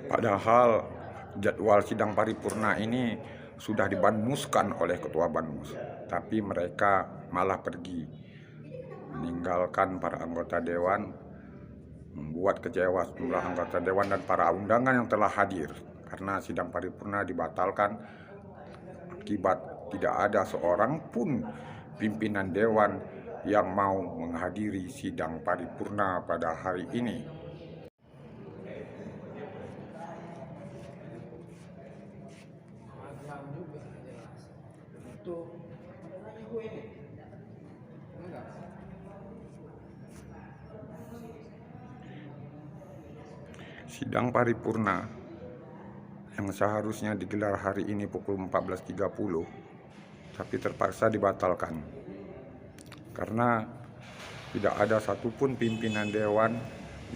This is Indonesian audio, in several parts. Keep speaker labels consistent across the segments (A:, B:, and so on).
A: Padahal jadwal sidang paripurna ini sudah dibanmuskan oleh Ketua Banmus, tapi mereka malah pergi meninggalkan para anggota dewan, membuat kecewa sejumlah anggota dewan dan para undangan yang telah hadir karena sidang paripurna dibatalkan akibat tidak ada seorang pun pimpinan dewan yang mau menghadiri sidang paripurna pada hari ini. Sidang paripurna yang seharusnya digelar hari ini pukul 14.30 tapi terpaksa dibatalkan karena tidak ada satupun pimpinan dewan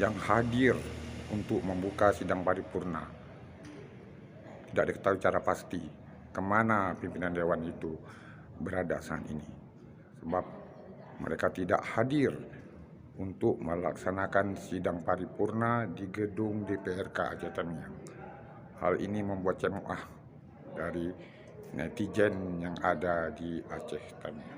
A: yang hadir untuk membuka sidang paripurna. Tidak diketahui secara pasti kemana pimpinan dewan itu berada saat ini, sebab mereka tidak hadir untuk melaksanakan sidang paripurna di gedung DPRK Aceh Tamiang. Hal ini membuat cemoah dari netizen yang ada di Aceh Tamiang.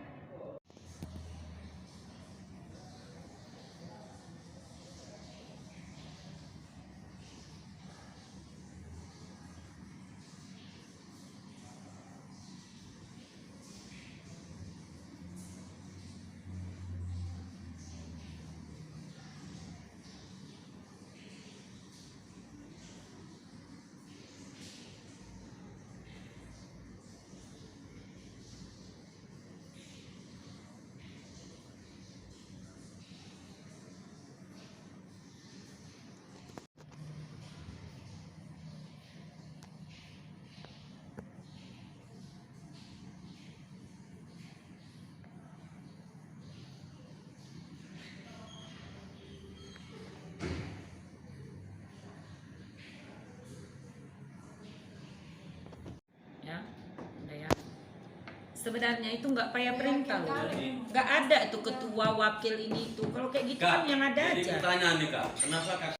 B: Sebenarnya itu nggak payah perintah loh, nggak ada tuh ketua wakil ini tuh. Kalau kayak gitu kan yang ada aja.
C: Jadi pertanyaan nih Kak, kenapa Kak?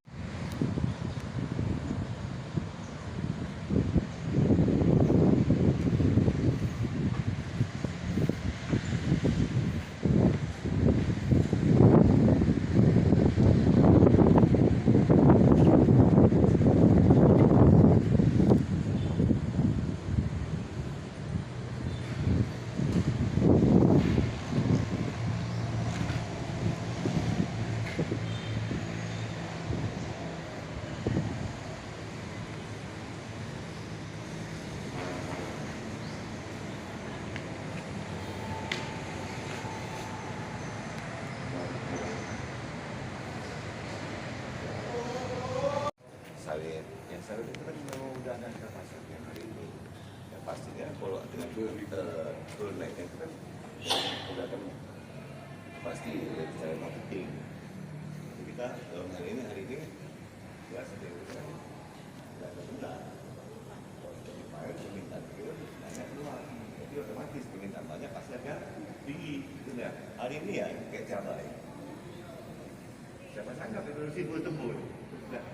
D: Sawit yang sawit itu kan memang udah ada pasar yang hari ini yang pastinya kalau dengan full naik itu kan udah kan pasti udah bicara marketing. Jadi kita dalam hari ini biasa deh kan nggak ada benda kalau jadi bayar permintaan itu banyak keluar, jadi otomatis permintaan banyak pasti akan tinggi gitu ya. Hari ini ya kayak cabai siapa sangka produksi buat tembus nah.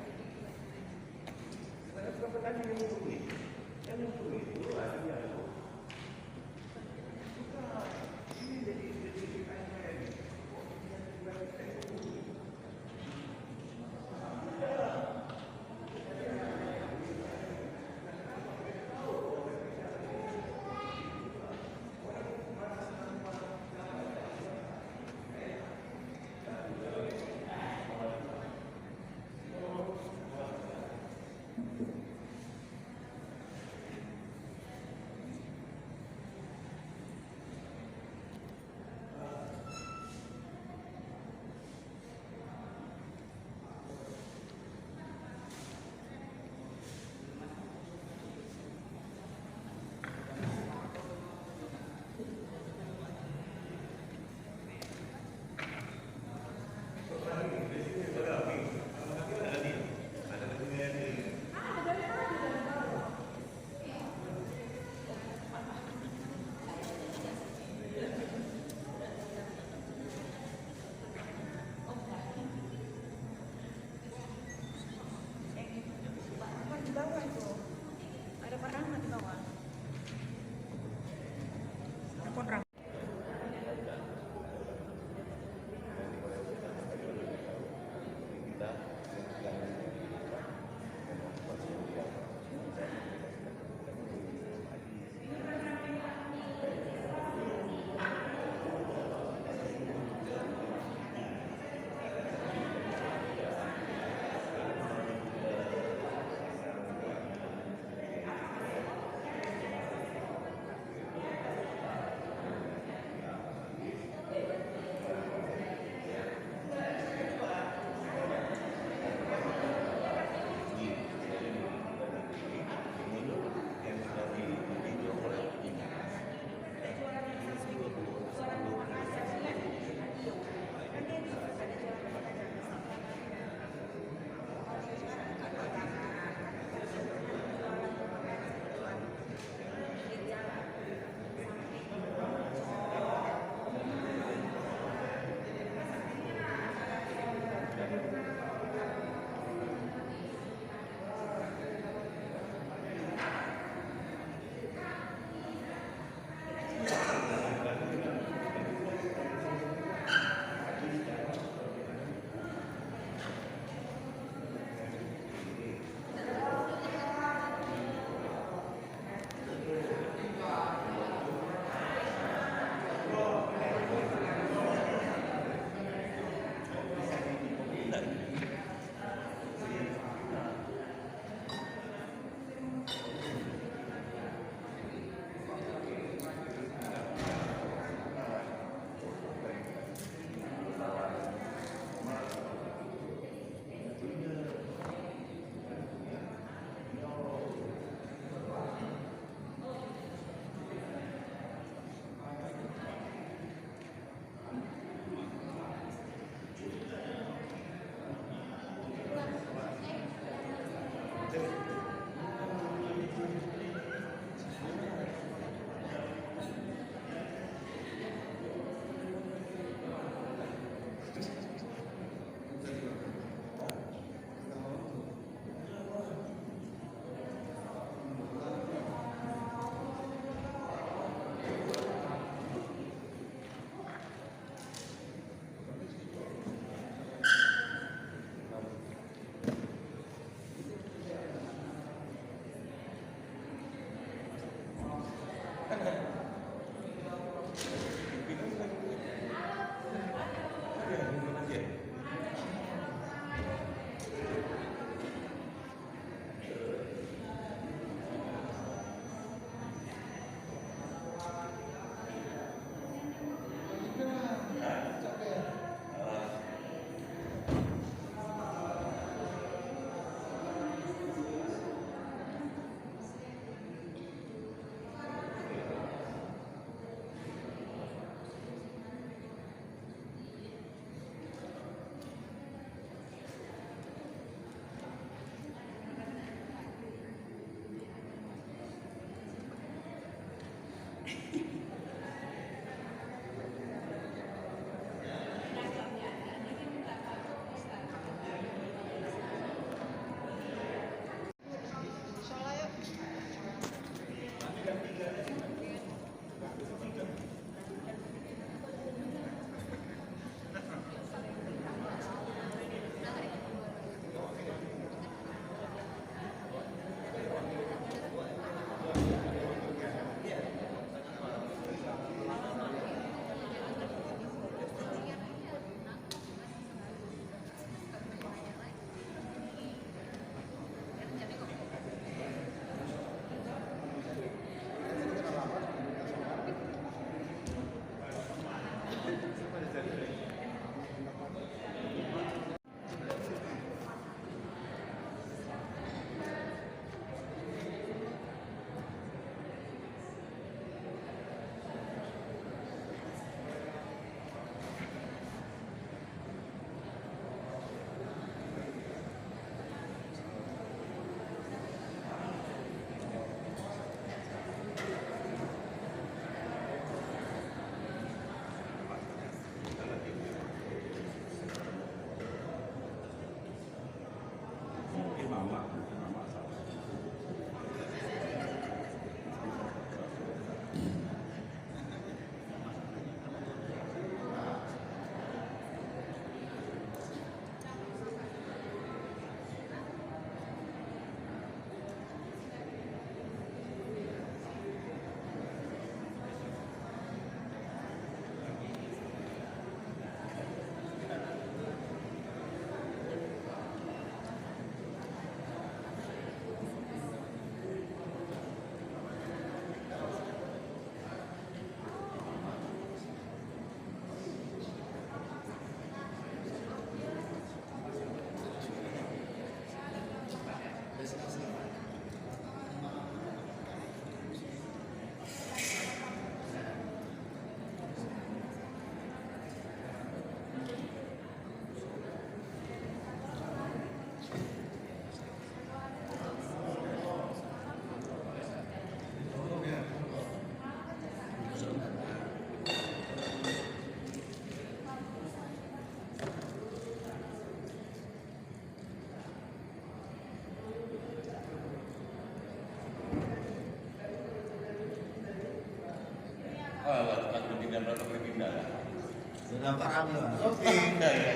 E: Sudah parah belum? Oke. Pindah ya.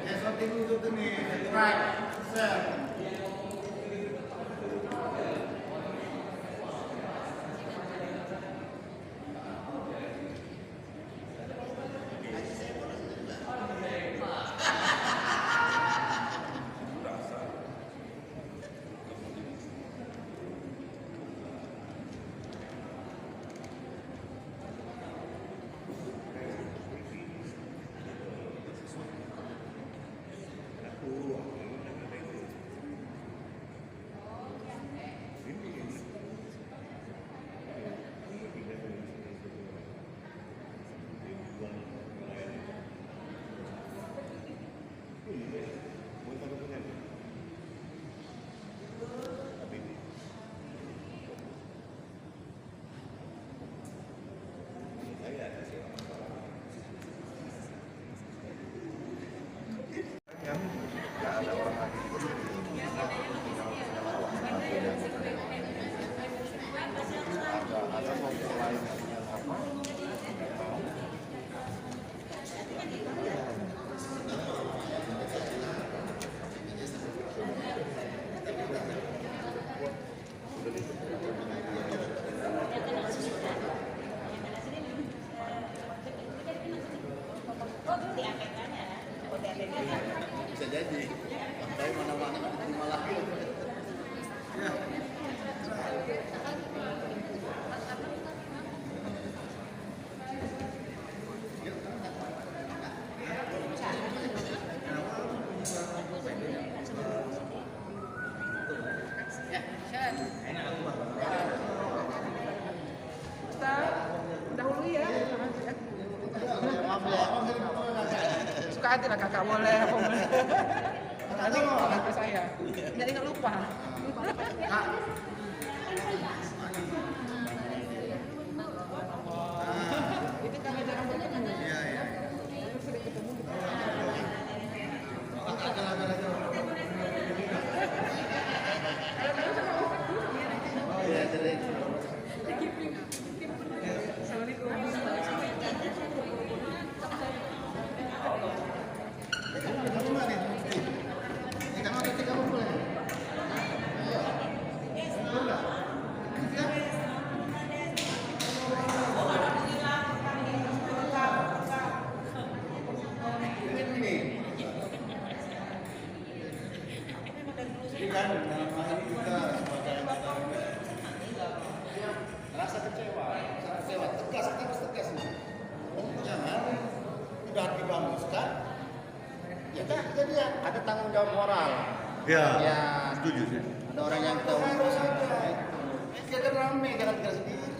E: Ya, shooting itu tuh nih. Right. Set.
F: hati lah kakak boleh apa boleh. Nanti ngomong ke saya. Jadi nggak lupa. Itu kami jarang bertemu.
E: Iya, iya.
F: Sering ketemu.
E: Oh iya, jadi. Kan dalam hal ini kita sebagai rasa kecewa, tegas, kita harus tegas nih. Jangan udah dibangunkan, ya jadi ada tanggung jawab moral.
G: Ya,
E: Ya,
G: setuju sih.
E: ada orang yang tahu kita rame, jangan tinggal sendiri.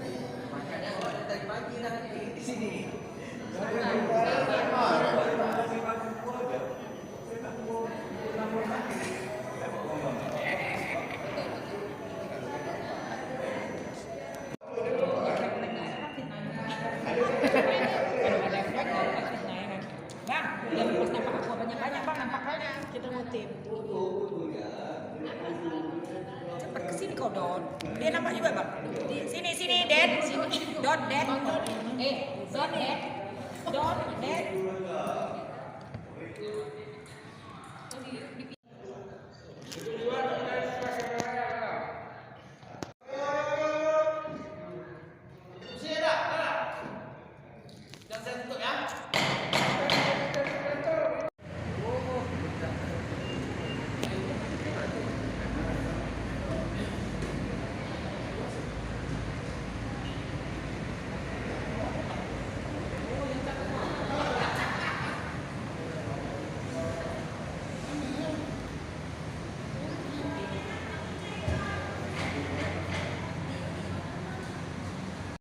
E: Dari pagi di sini.
B: Bang, jangan post nampak aku banyak-banyak bang, nampak banyak kita ngutip. Cepat kesini kau Don. Dia nampak juga bang. Sini Den, sini Don Den. Don Den. Don Den.